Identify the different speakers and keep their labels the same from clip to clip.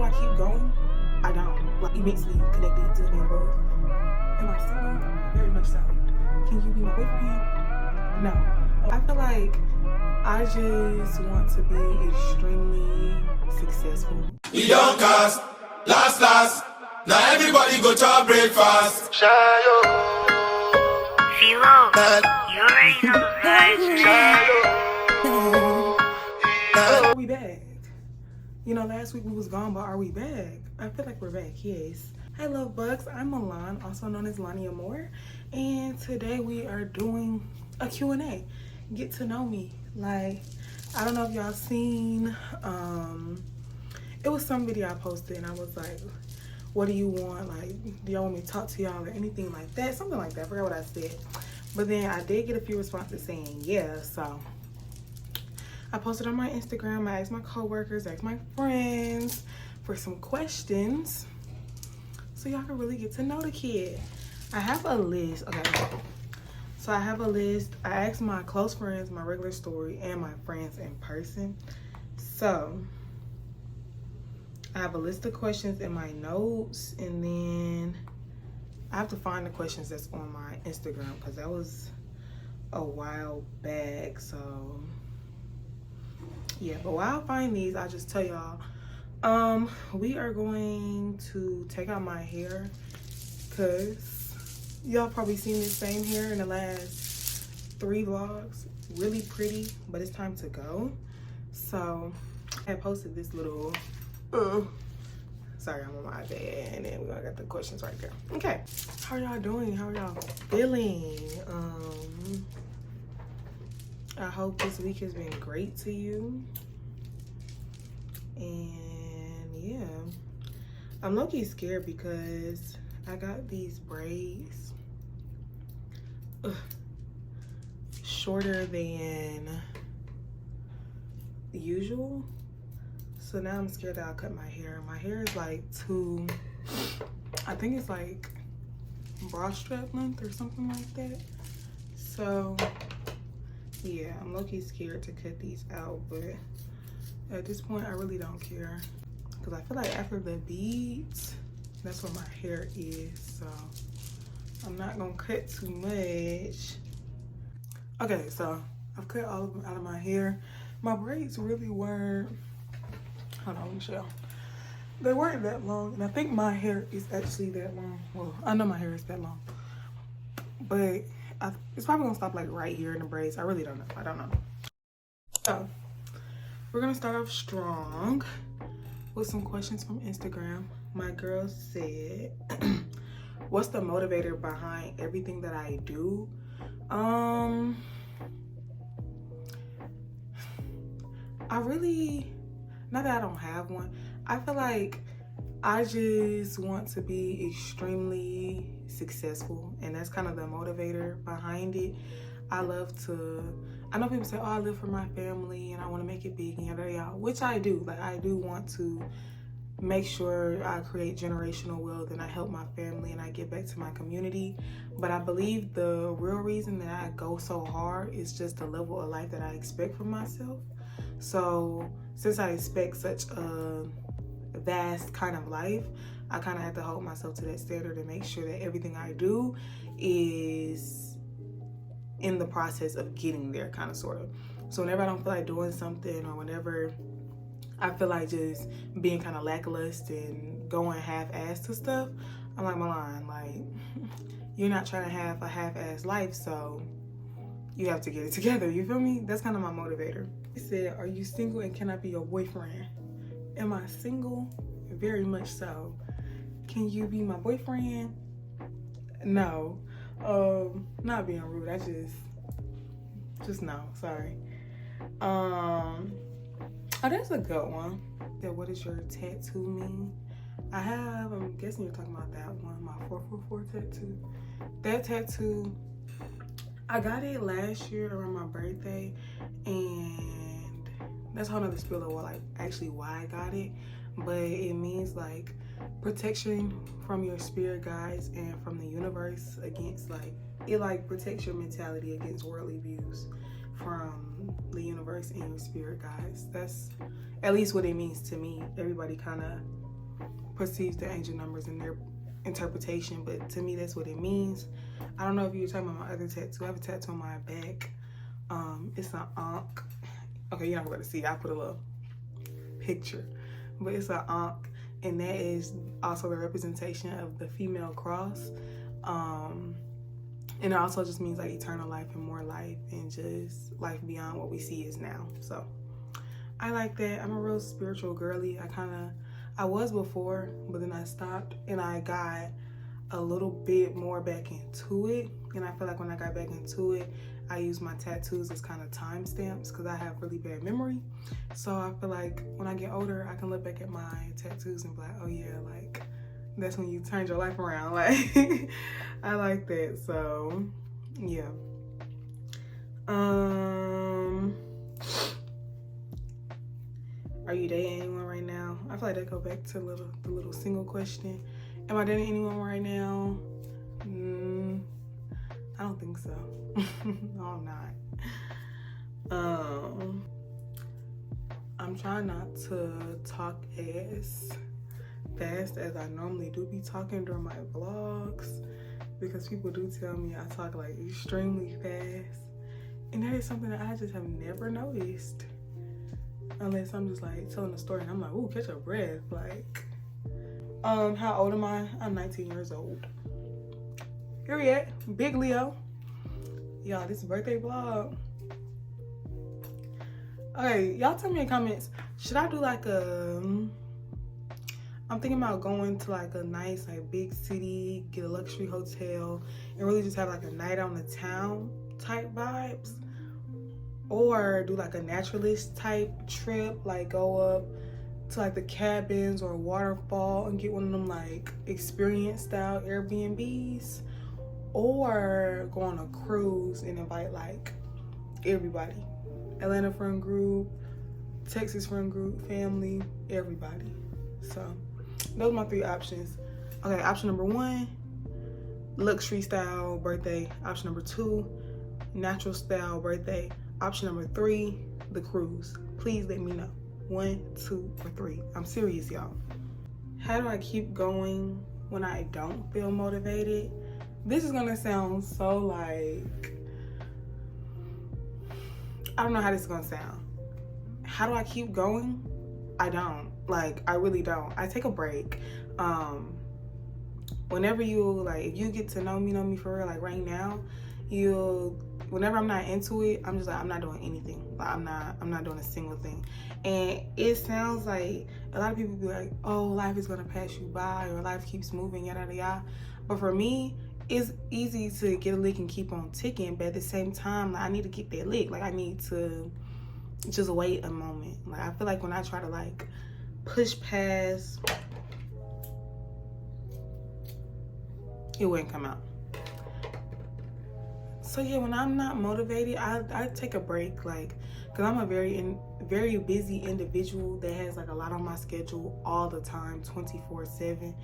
Speaker 1: I keep going, I don't. Like, immensely connected to me above. Am I single? Very much so. Can you be my boyfriend? No. I feel like I just want to be extremely successful.
Speaker 2: We young cast, last. Now everybody go to breakfast. Shayo.
Speaker 3: Philo, you already know the vibes, man.
Speaker 1: Are we back? You know, last week we was gone, but are we back? I feel like we're back, yes. Hey, love bugs. I'm Milan, also known as Lonnie Amore, and today we are doing a Q&A. Get to know me. Like, I don't know if y'all seen, it was some video I posted, and I was like, what do you want? Like, do y'all want me to talk to y'all or anything like that? Something like that. I forgot what I said. But then I did get a few responses saying yeah, so I posted on my Instagram. I asked my coworkers, asked my friends for some questions so y'all can really get to know the kid. I have a list. Okay, so I have a list. I asked my close friends, my regular story, and my friends in person. So I have a list of questions in my notes, and then I have to find the questions that's on my Instagram because that was a while back. So yeah, but while I find these, I'll just tell y'all, we are going to take out my hair because y'all probably seen this same hair in the last 3 vlogs. Really pretty, but it's time to go. So I posted this little sorry, I'm on my iPad, and then we got the questions right there. Okay, how are y'all doing? How are y'all feeling? I hope this week has been great to you. And yeah, I'm low-key scared because I got these braids shorter than usual. So now I'm scared that I'll cut my hair. My hair is like I think it's like bra strap length or something like that. So yeah, I'm low-key scared to cut these out, but at this point I really don't care because I feel like after the beads, that's where my hair is. So I'm not gonna cut too much. Okay, so I've cut all of them out of my hair. My braids really weren't, hold on, let me show y'all. They weren't that long, and I think my hair is actually that long. Well, I know my hair is that long, but it's probably gonna stop like right here in the braids. I really don't know. I don't know. So we're gonna start off strong with some questions from Instagram. My girl said, what's the motivator behind everything that I do? I really, not that I don't have one, I feel like I just want to be extremely successful, and that's kind of the motivator behind it. I know people say, oh, I live for my family and I want to make it big and yada yada, which I do. Like, I do want to make sure I create generational wealth and I help my family and I give back to my community. But I believe the real reason that I go so hard is just the level of life that I expect from myself. So since I expect such a vast kind of life, I kind of have to hold myself to that standard and make sure that everything I do is in the process of getting there, kind of, sort of. So whenever I don't feel like doing something, or whenever I feel like just being kind of lackluster and going half-assed to stuff, I'm like, Milan, like, you're not trying to have a half-assed life, so you have to get it together, you feel me? That's kind of my motivator. He said, are you single and can I be your boyfriend? Am I single? Very much so. Can you be my boyfriend? No. Not being rude, I just no, sorry. Oh, that's a good one. What does your tattoo mean? I'm guessing you're talking about that one, my 444 tattoo. That tattoo, I got it last year around my birthday, and that's a whole nother spiel of why I got it. But it means like protection from your spirit guides and from the universe against, like, it like protects your mentality against worldly views from the universe and your spirit guides. That's at least what it means to me. Everybody kind of perceives the angel numbers in their interpretation, but to me that's what it means. I don't know if you're talking about my other tattoo. I have a tattoo on my back. It's an ankh. Okay, you're not going to see it. I put a little picture, but it's an ankh, and that is also the representation of the female cross. And it also just means like eternal life and more life and just life beyond what we see is now. So I like that. I'm a real spiritual girly. I was before, but then I stopped and I got a little bit more back into it. And I feel like when I got back into it, I use my tattoos as kind of timestamps because I have really bad memory. So I feel like when I get older, I can look back at my tattoos and be like, oh yeah, like that's when you turned your life around. Like I like that. So yeah. Are you dating anyone right now? I feel like that go back to the little single question. Am I dating anyone right now? I don't think so. No, I'm not. I'm trying not to talk as fast as I normally do be talking during my vlogs, because people do tell me I talk like extremely fast, and that is something that I just have never noticed. Unless I'm just like telling a story and I'm like, ooh, catch your breath. Like, how old am I? I'm 19 years old. Period. Big Leo. Y'all, this is a birthday vlog. Okay, y'all tell me in the comments, should I do like I'm thinking about going to like a nice like big city, get a luxury hotel, and really just have like a night on the town type vibes. Or do like a naturalist type trip, like go up to like the cabins or a waterfall and get one of them like experience style Airbnbs. Or go on a cruise and invite like everybody. Atlanta friend group, Texas friend group, family, everybody. So those are my 3 options. Okay, option number 1, luxury style birthday. Option number 2, natural style birthday. Option number 3, the cruise. Please let me know. 1, 2, or 3. I'm serious, y'all. How do I keep going when I don't feel motivated? This is gonna sound so like, I don't know how this is gonna sound. How do I keep going? I don't. Like, I really don't. I take a break. Whenever you, like, if you get to know me for real, like right now, whenever I'm not into it, I'm just like, I'm not doing anything. Like, I'm not doing a single thing. And it sounds like a lot of people be like, oh, life is gonna pass you by, or life keeps moving, yada yada yada. But for me, it's easy to get a lick and keep on ticking, but at the same time, like, I need to get that lick. Like, I need to just wait a moment. Like, I feel like when I try to like push past, it wouldn't come out. So yeah, when I'm not motivated, I take a break, like, because I'm a very busy individual that has like a lot on my schedule all the time, 24/7,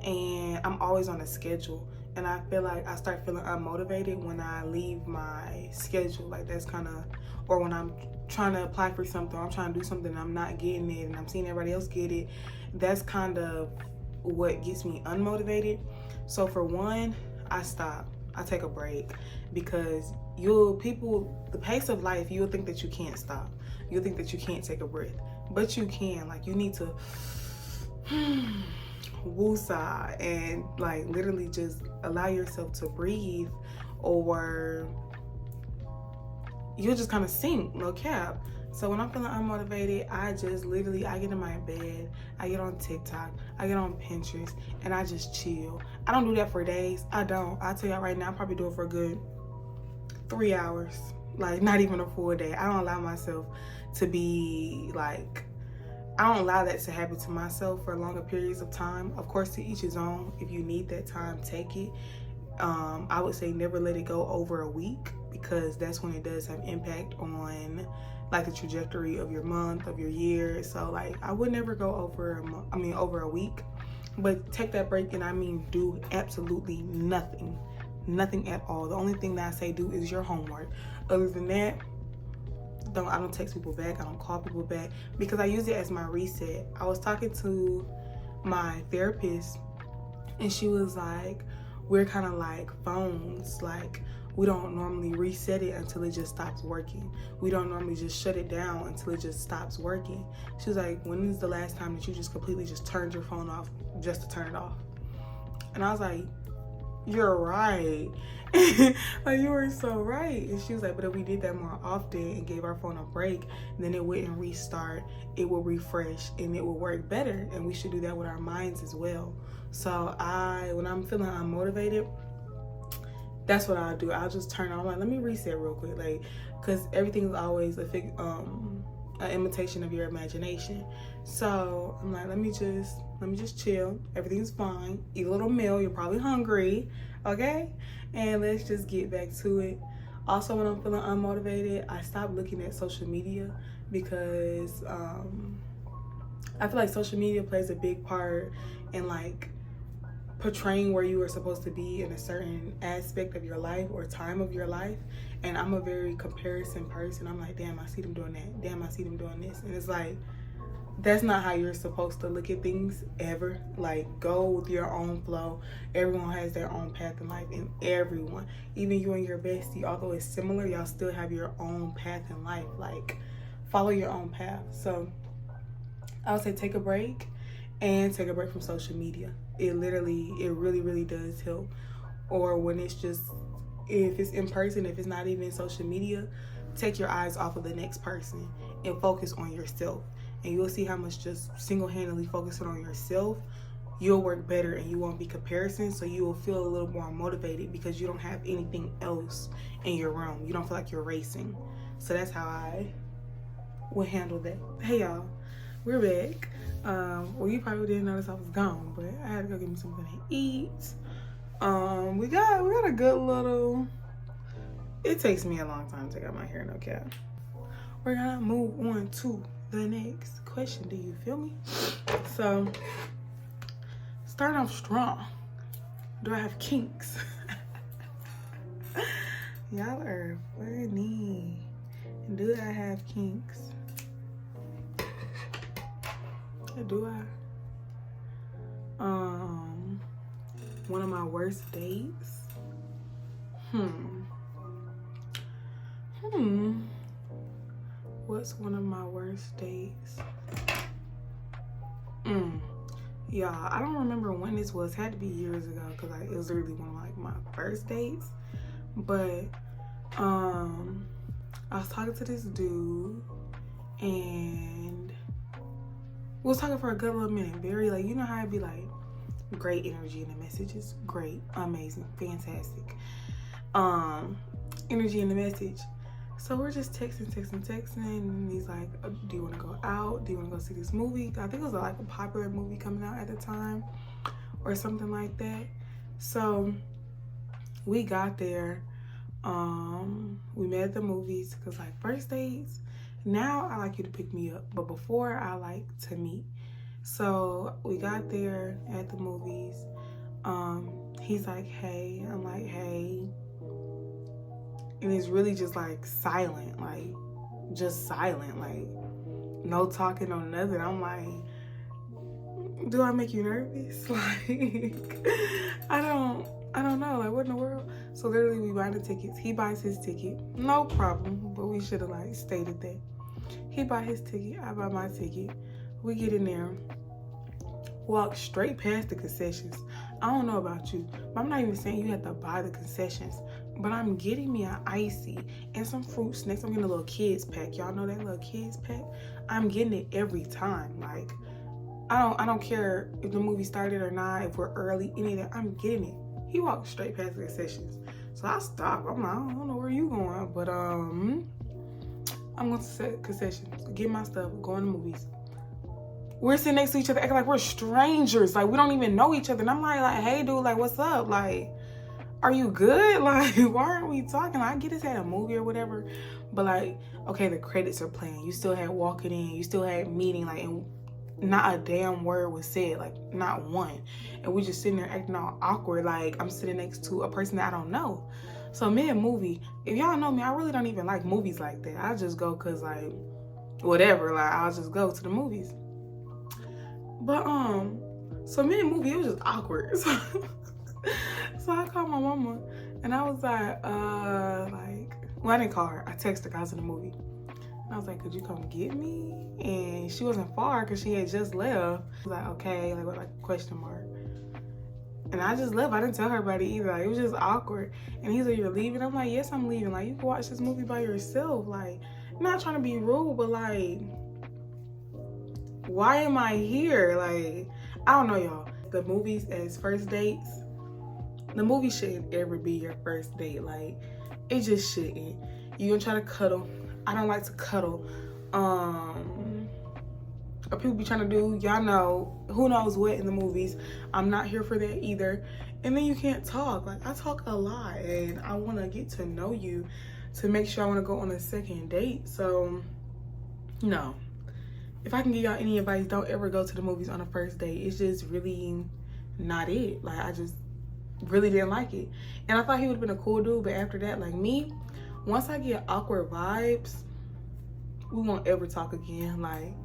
Speaker 1: and I'm always on a schedule. And I feel like I start feeling unmotivated when I leave my schedule. Like, that's kind of, or when I'm trying to apply for something, I'm trying to do something and I'm not getting it and I'm seeing everybody else get it. That's kind of what gets me unmotivated. So for one, I stop. I take a break, because the pace of life, you'll think that you can't stop. You'll think that you can't take a breath, but you can. Like, you need to woosah and like literally just allow yourself to breathe, or you'll just kind of sink, no cap. So when I'm feeling unmotivated, I just literally, I get in my bed, I get on TikTok, I get on Pinterest, and I just chill. I don't do that for days. I don't. I'll tell y'all right now, I probably do it for a good 3 hours. Like, not even a full day. I don't allow myself to be like, I don't allow that to happen to myself for longer periods of time. Of course, to each his own. If you need that time, take it. I would say never let it go over a week, because that's when it does have impact on like the trajectory of your month, of your year. So like, I would never go over over a week, but take that break, and I mean do absolutely nothing at all. The only thing that I say do is your homework. Other than that, I don't text people back, I don't call people back, because I use it as my reset. I was talking to my therapist, and she was like, we're kind of like phones, like we don't normally reset it until it just stops working. We don't normally just shut it down until it just stops working. She was like, when is the last time that you just completely just turned your phone off just to turn it off? And I was like, you're right. Like, you were so right. And she was like, but if we did that more often and gave our phone a break, then it wouldn't restart, it will refresh, and it will work better. And we should do that with our minds as well. So when I'm feeling unmotivated, that's what I'll do. I'll just turn on, like, let me reset real quick, like, because everything is always an imitation of your imagination. So I'm like, let me just chill. Everything's fine. Eat a little meal. You're probably hungry, okay? And let's just get back to it. Also, when I'm feeling unmotivated, I stop looking at social media because I feel like social media plays a big part in like portraying where you are supposed to be in a certain aspect of your life or time of your life. And I'm a very comparison person. I'm like, damn, I see them doing that. Damn, I see them doing this. And it's like, that's not how you're supposed to look at things ever. Like, go with your own flow. Everyone has their own path in life, and everyone, even you and your bestie, although it's similar, y'all still have your own path in life. Like, follow your own path. So I would say take a break and take a break from social media. It really, really does help. Or when it's just, if it's in person, if it's not even social media, take your eyes off of the next person and focus on yourself. And you'll see how much just single-handedly focusing on yourself, you'll work better and you won't be comparison. So you will feel a little more motivated because you don't have anything else in your realm. You don't feel like you're racing. So that's how I would handle that. Hey y'all, we're back. Well, you probably didn't notice I was gone, but I had to go get me something to eat. We got a good little, it takes me a long time to take out my hair, no cap. We're gonna move on to the next question. Do you feel me? So, starting off strong. Do I have kinks? Y'all are funny. Do I have kinks? Do I? One of my worst dates. What's one of my worst dates? Y'all, I don't remember when this was. It had to be years ago because it was really one of like my first dates. But I was talking to this dude and we was talking for a good little minute. Very like, you know how it'd be like great energy in the messages, great, amazing, fantastic. Energy in the message. So we're just texting, and he's like, do you want to go out? Do you want to go see this movie? I think it was like a popular movie coming out at the time or something like that. So we got there. We met at the movies because like first dates, now I like you to pick me up, but before I like to meet. So we got there at the movies. He's like, hey. I'm like, hey. And it's really just like silent, like just silent, like no talking, no nothing. I'm like, do I make you nervous? Like, I don't know, like what in the world? So literally we buy the tickets. He buys his ticket, no problem, but we should have like stated that. He buy his ticket, I buy my ticket. We get in there, walk straight past the concessions. I don't know about you, but I'm not even saying you have to buy the concessions, but I'm getting me an icy and some fruit snacks. I'm getting a little kids pack. Y'all know that little kids pack? I'm getting it every time. Like, I don't care if the movie started or not, if we're early, any of that, I'm getting it. He walked straight past the concessions. So I stopped. I'm like, I don't know where you going, but I'm going to concessions, get my stuff, go in the movies. We're sitting next to each other acting like we're strangers. Like, we don't even know each other. And I'm like, hey, dude, like, what's up? Like, are you good? Like, why aren't we talking? Like, I get it's at a movie or whatever. But, like, okay, the credits are playing. You still had walking in. You still had meeting. Like, and not a damn word was said. Like, not one. And we just sitting there acting all awkward. Like, I'm sitting next to a person that I don't know. So, mid-movie, if y'all know me, I really don't even like movies like that. I just go because, like, whatever. Like, I'll just go to the movies. But So mid-movie, it was just awkward. So I called my mama and I was like, well, I didn't call her. I texted her. I was in the movie. And I was like, could you come get me? And she wasn't far because she had just left. I was like, okay, like what, like question mark. And I just left. I didn't tell her about it either. Like, it was just awkward. And he's like, you're leaving? I'm like, yes, I'm leaving. Like, you can watch this movie by yourself. Like, I'm not trying to be rude, but like, why am I here? Like, I don't know, y'all. The movies as first dates, the movie shouldn't ever be your first date. Like, it just shouldn't. You gonna try to cuddle. I don't like to cuddle. Or people be trying to do, y'all know, who knows what in the movies. I'm not here for that either. And then you can't talk. Like, I talk a lot and I want to get to know you to make sure I want to go on a second date. So, no. If I can give y'all any advice, don't ever go to the movies on a first date. It's just really not it. Like, I just really didn't like it. And I thought he would have been a cool dude, but after that, like me, once I get awkward vibes, we won't ever talk again. Like,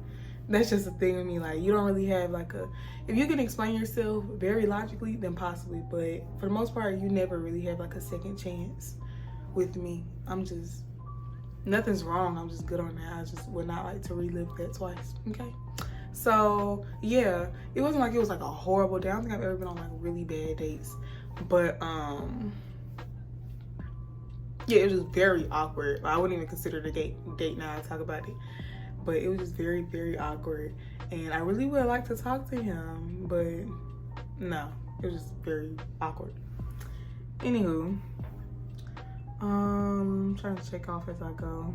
Speaker 1: that's just a thing with me. Like, you don't really have like a, if you can explain yourself very logically, then possibly, but for the most part, you never really have like a second chance with me. I'm just, nothing's wrong. I'm just good on that. I just would not like to relive that twice. Okay. So yeah, it wasn't like it was like a horrible day. I don't think I've ever been on like really bad dates, but yeah, it was very awkward. I wouldn't even consider it a date now I talk about it, but it was just very, very awkward. And I really would like to talk to him, but no, it was just very awkward. Anywho, I'm trying to check off as I go.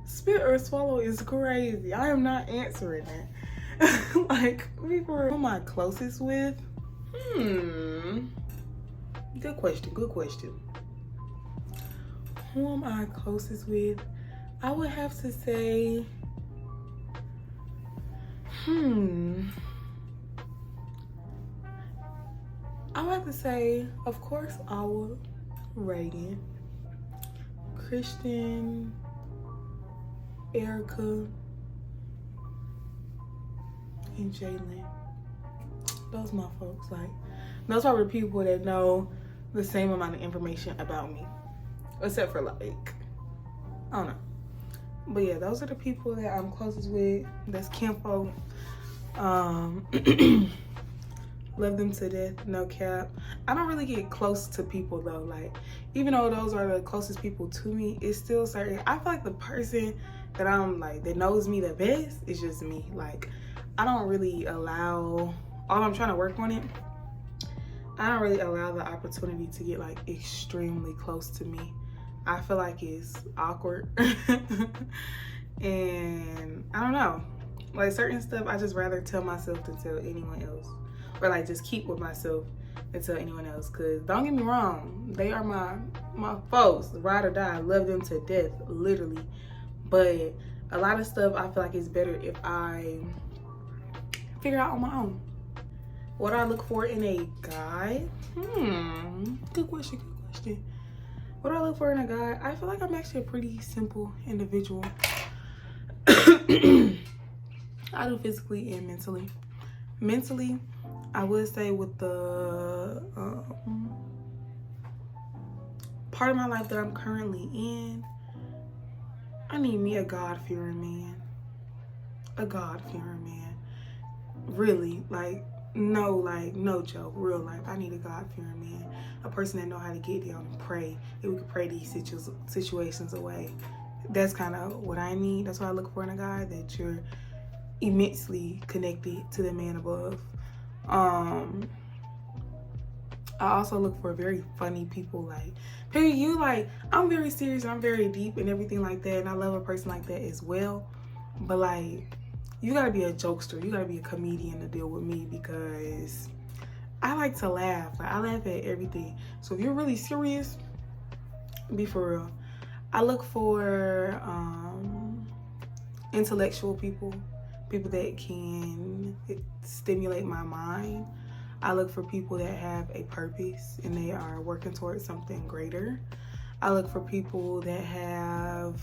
Speaker 1: Spit or swallow is crazy. I am not answering that. Like, people who am I closest with? Good question, good question. Who am I closest with? I would have to say, I would have to say, of course, our Reagan, Christian, Erica, and Jalen. Those my folks. Like, those are the people that know the same amount of information about me. Except for like, I don't know. But yeah, those are the people that I'm closest with. That's kinfolk. Love them to death, no cap. I don't really get close to people though. Like, even though those are the closest people to me, it's still certain. I feel like the person that I'm like, that knows me the best is just me. Like, I don't really allow, although I'm trying to work on it, I don't really allow the opportunity to get like extremely close to me. I feel like it's awkward. And I don't know, like certain stuff I just rather tell myself than tell anyone else, or like just keep with myself and tell anyone else. Cause don't get me wrong, they are my folks, ride or die. I love them to death, literally. But a lot of stuff I feel like it's better if I figure out on my own. What do I look for in a guy? Good question, good question. What do I look for in a guy? I feel like I'm actually a pretty simple individual. I do physically and mentally. Mentally, I would say with the part of my life that I'm currently in, I need me a God-fearing man. A God-fearing man. Really, like no joke, real life. I need a God-fearing man. A person that know how to get down and pray. That we could pray these situations away. That's kind of what I need. That's what I look for in a guy, that you're immensely connected to the man above. I also look for very funny people. Like, period, you, like, I'm very serious, I'm very deep and everything like that, and I love a person like that as well. But like, you gotta be a jokester, you gotta be a comedian to deal with me, because I like to laugh. Like, I laugh at everything. So if you're really serious, be for real. I look for intellectual people, people that can stimulate my mind. I look for people that have a purpose and they are working towards something greater. I look for people that have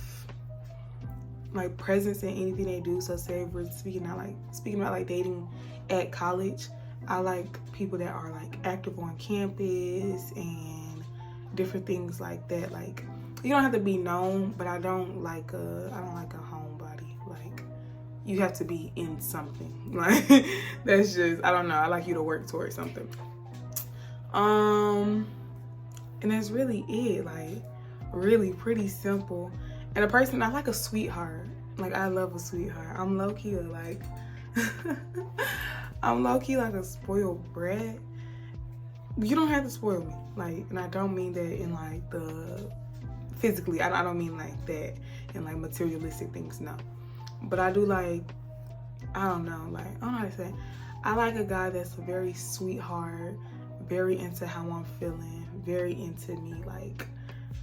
Speaker 1: like presence in anything they do. So say if we're speaking about like dating at college, I like people that are like active on campus and different things like that. Like, you don't have to be known, but I don't like a homebody. Like, you have to be in something. Like, that's just, I don't know. I like you to work towards something. And that's really it. Like, really pretty simple. And a person, I like a sweetheart. Like, I love a sweetheart. I'm low-key like, I'm low-key like a spoiled brat. You don't have to spoil me. Like, and I don't mean that in like the physically. I don't mean like that in like materialistic things, no. But I do like, I don't know, like, I don't know how to say. I like a guy that's a very sweetheart, very into how I'm feeling, very into me, like,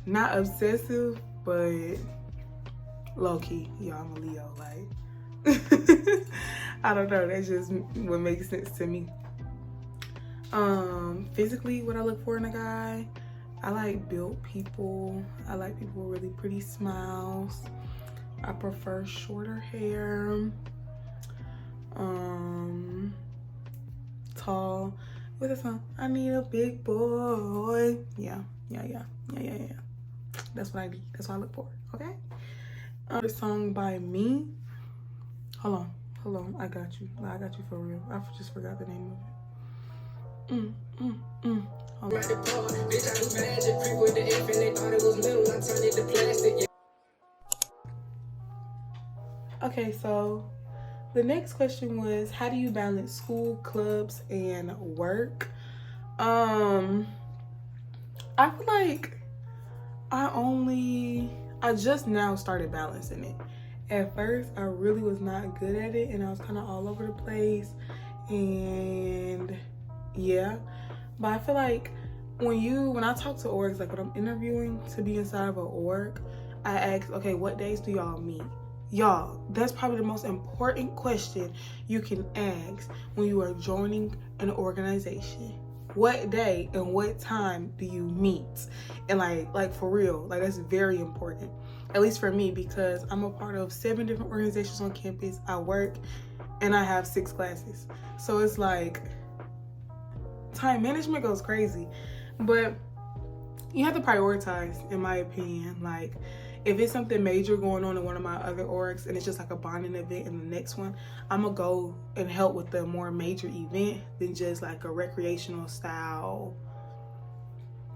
Speaker 1: not obsessive, but low-key. Y'all, I'm a Leo, like, I don't know, that's just what makes sense to me. Physically, what I look for in a guy, I like built people. I like people with really pretty smiles. I prefer shorter hair. Tall. What's that song? I need a big boy. Yeah. That's what I need. That's what I look for. Okay. The song by me. Hold on. I got you. I got you for real. I just forgot the name of it. Hold on. Okay, so the next question was, how do you balance school, clubs, and work? I feel like I just now started balancing it. At first, I really was not good at it, and I was kind of all over the place, and yeah. But I feel like when I talk to orgs, like when I'm interviewing to be inside of an org, I ask, okay, what days do y'all meet? Y'all, that's probably the most important question you can ask when you are joining an organization. What day and what time do you meet? And like for real, like that's very important. At least for me, because I'm a part of 7 different organizations on campus. I work and I have 6 classes. So it's like time management goes crazy. But you have to prioritize, in my opinion. Like, if it's something major going on in one of my other orgs and it's just like a bonding event in the next one, I'm gonna go and help with the more major event than just like a recreational style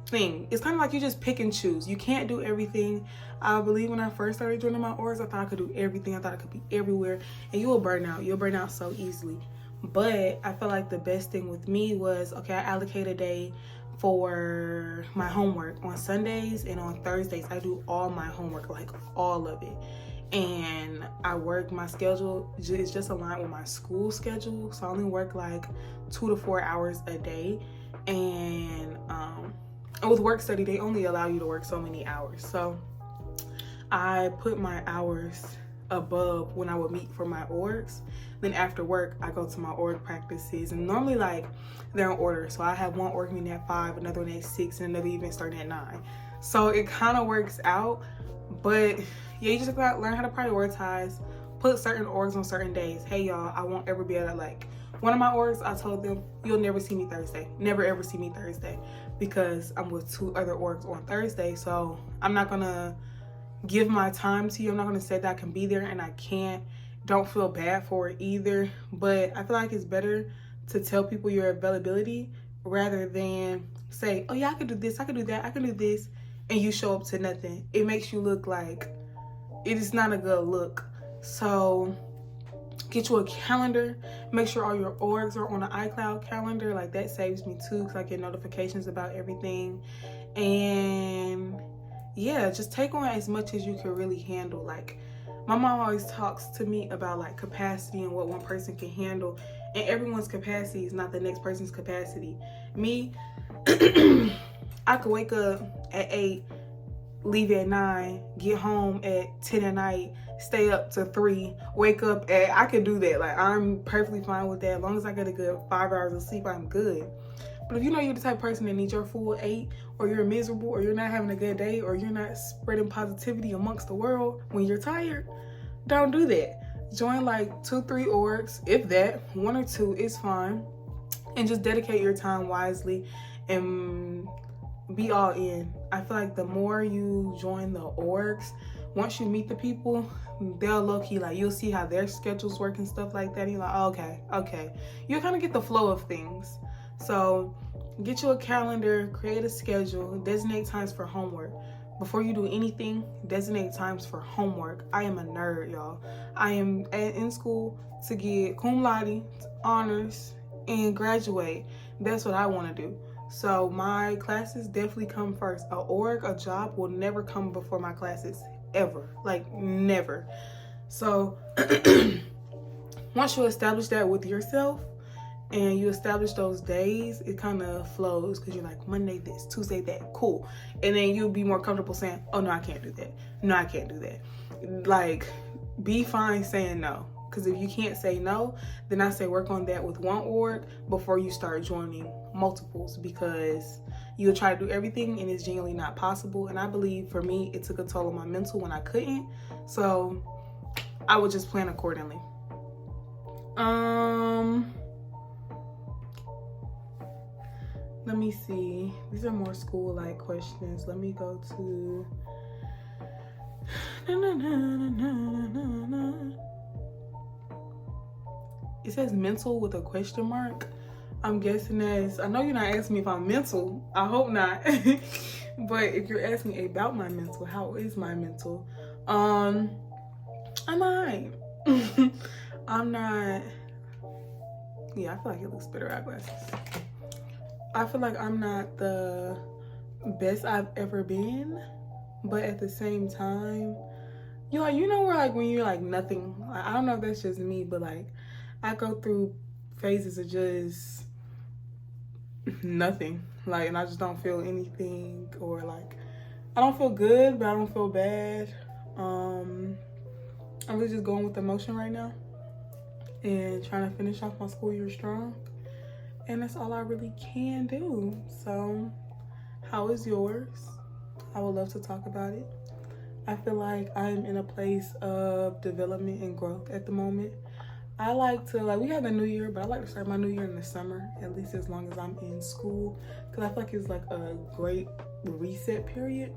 Speaker 1: thing. It's kind of like you just pick and choose. You can't do everything. I believe when I first started joining my orgs, I thought I could do everything. I thought I could be everywhere, and you will burn out. You'll burn out so easily. But I feel like the best thing with me was, okay, I allocate a day for my homework. On Sundays and on Thursdays, I do all my homework, like all of it. And I work, my schedule is just aligned with my school schedule. So I only work like 2 to 4 hours a day. And with work study, they only allow you to work so many hours. So I put my hours above when I would meet for my orgs. Then after work, I go to my org practices, and normally like they're in order. So I have one org meeting at 5, another one at 6, and another event starting at 9. So it kind of works out. But yeah, you just gotta learn how to prioritize, put certain orgs on certain days. Hey y'all, I won't ever be able to, like, one of my orgs, I told them, you'll never see me Thursday. Never ever see me Thursday, because I'm with 2 other orgs on Thursday. So I'm not gonna give my time to you. I'm not gonna say that I can be there and I can't. Don't feel bad for it either. But I feel like it's better to tell people your availability rather than say, oh yeah, I can do this, I can do that, I can do this, and you show up to nothing. It makes you look like it is not a good look. So get you a calendar. Make sure all your orgs are on an iCloud calendar. Like, that saves me too, because I get notifications about everything. And yeah, just take on as much as you can really handle. Like, my mom always talks to me about like capacity and what one person can handle, and everyone's capacity is not the next person's capacity. Me, I could wake up at 8, leave at 9, get home at 10 at night, stay up to 3, wake up at, I could do that. Like, I'm perfectly fine with that. As long as I get a good 5 hours of sleep, I'm good. But if you know you're the type of person that needs your full 8, or you're miserable, or you're not having a good day, or you're not spreading positivity amongst the world when you're tired, don't do that. Join like 2-3 orgs, if that, 1 or 2 is fine. and just dedicate your time wisely and be all in. I feel like the more you join the orgs, once you meet the people, they'll low-key, like, you'll see how their schedules work and stuff like that, and you're like, oh, okay. You'll kind of get the flow of things. So get you a calendar, create a schedule, designate times for homework. Before you do anything, designate times for homework. I am a nerd, y'all. I am in school to get cum laude, honors, and graduate. That's what I want to do. So my classes definitely come first. A job will never come before my classes, ever. Like, never. So once you establish that with yourself and you establish those days, it kind of flows, because you're like, Monday this, Tuesday that, cool. And then you'll be more comfortable saying, oh no, I can't do that. No, I can't do that. Like, be fine saying no. Because if you can't say no, then I say work on that with one org before you start joining multiples, because you'll try to do everything and it's genuinely not possible. And I believe for me, it took a toll on my mental when I couldn't. So I would just plan accordingly. Let me see. These are more school-like questions. Let me go to... It says mental with a question mark. I'm guessing that's... I know you're not asking me if I'm mental. I hope not. But if you're asking me about my mental, how is my mental? I'm alright. I'm not... Yeah, I feel like it looks better eyeglasses. I feel like I'm not the best I've ever been, but at the same time, you know where, like, when you're like nothing. I don't know if that's just me, but like I go through phases of just nothing, like, and I just don't feel anything, or like I don't feel good, but I don't feel bad. I'm really just going with the emotion right now and trying to finish off my school year strong. And that's all I really can do. So, how is yours? I would love to talk about it. I feel like I'm in a place of development and growth at the moment. I like to, like, we have the new year, but I like to start my new year in the summer, at least as long as I'm in school, because I feel like it's like a great reset period.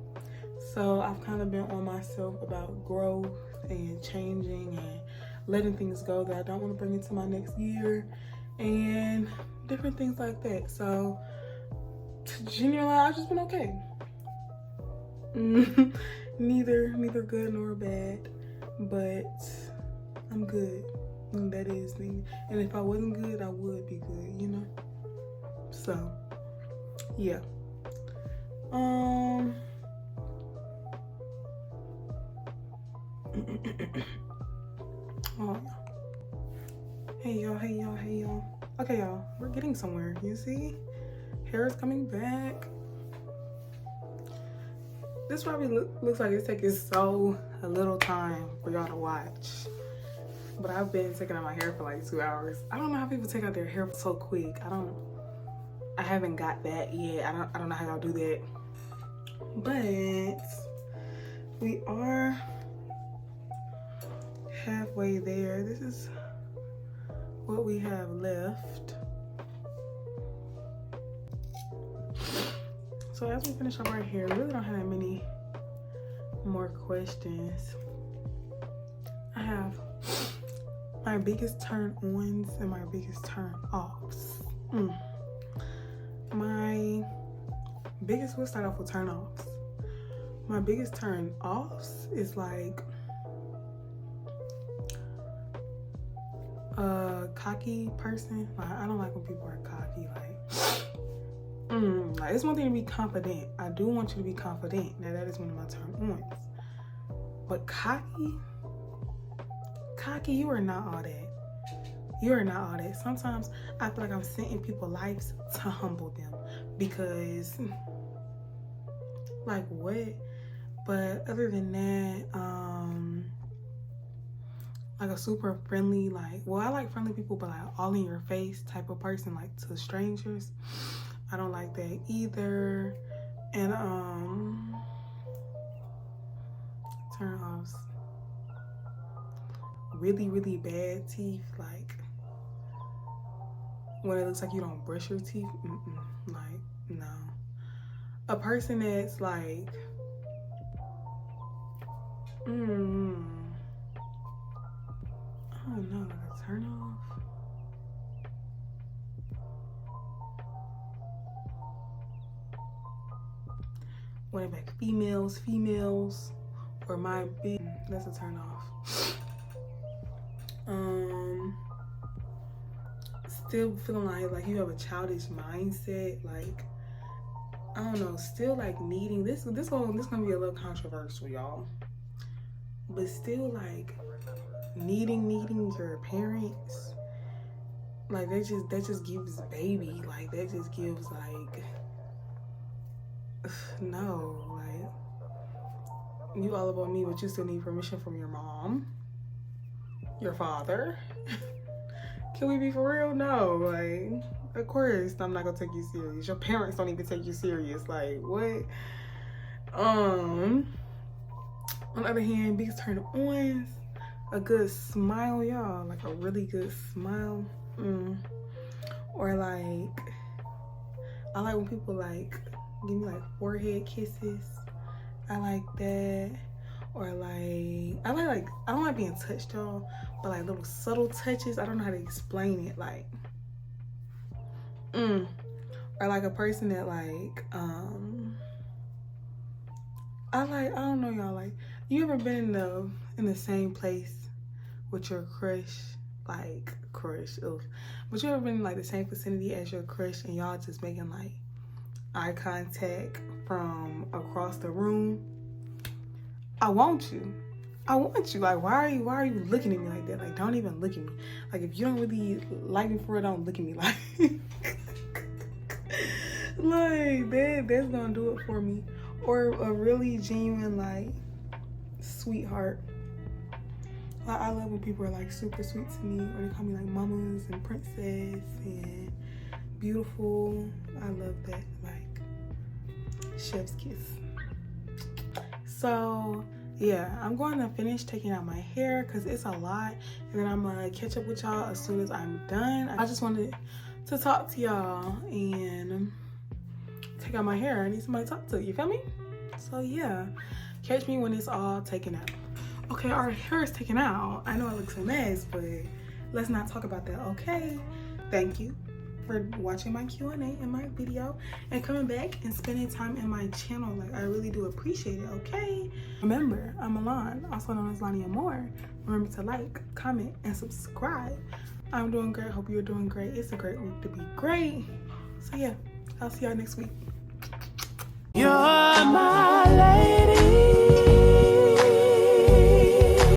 Speaker 1: So I've kind of been on myself about growth and changing and letting things go that I don't want to bring into my next year, and different things like that. So genuinely, I've just been okay. neither good nor bad, but I'm good. And that is me. And if I wasn't good, I would be good, you know? So yeah. Oh, hey y'all. Okay, y'all, we're getting somewhere. You see, hair is coming back. This probably looks like it's taking a little time for y'all to watch, but I've been taking out my hair for like 2 hours. I don't know how people take out their hair so quick. I haven't got that yet. I don't know how y'all do that, but we are halfway there. This is what we have left. So as we finish up right here, we really don't have that many more questions. I have my biggest turn-ons and my biggest turn-offs. We'll start off with turn-offs. My biggest turn-offs is like a cocky person. Like, I don't like when people are cocky. Like, it's one thing to be confident. I do want you to be confident. Now, that is one of my turn-ons. But cocky, you are not all that. You are not all that. Sometimes I feel like I'm sent in people's lives to humble them, because, like, what? But other than that, like a super friendly, like, well, I like friendly people, but like all in your face type of person, like to strangers, I don't like that either. And turn offs, really bad teeth. Like, when it looks like you don't brush your teeth, like, no. A person that's like, I don't know, like a turn off. When it like females, or my big, that's a turn off. Still feeling like you have a childish mindset, like, I don't know, still like needing this gonna be a little controversial, y'all, but still like needing your parents, like that just gives baby, like that just gives like, no, like, you all about me, but you still need permission from your mom, your father. Can we be for real? No, like, of course I'm not gonna take you serious. Your parents don't even take you serious. Like, what? On the other hand, biggest turn ons, a good smile, y'all. Like a really good smile. Or like, I like when people like give me like forehead kisses. I like that. Or like, I don't like being touched, y'all, but like little subtle touches, I don't know how to explain it, like, or like a person that like, I don't know, y'all, like, you ever been in the same place with your crush, like, but you ever been in like the same vicinity as your crush and y'all just making like eye contact from across the room? I want you. Like, why are you looking at me like that? Like, don't even look at me. Like, if you don't really like me for it, don't look at me. Like, like that's gonna do it for me. Or a really genuine, like, sweetheart. Like, I love when people are like super sweet to me, or they call me like mamas and princess and beautiful. I love that, like, chef's kiss. So yeah, I'm going to finish taking out my hair because it's a lot, and then I'm gonna catch up with y'all as soon as I'm done. I just wanted to talk to y'all and take out my hair. I need somebody to talk to, you feel me? So yeah, catch me when it's all taken out. Okay, our hair is taken out. I know it looks a mess, but let's not talk about that, okay? Thank you for watching my Q&A in my video and coming back and spending time in my channel. Like, I really do appreciate it, okay? Remember, I'm Alon, also known as Lonnie Amore. Remember to like, comment, and subscribe. I'm doing great. Hope you're doing great. It's a great week to be great. So yeah, I'll see y'all next week.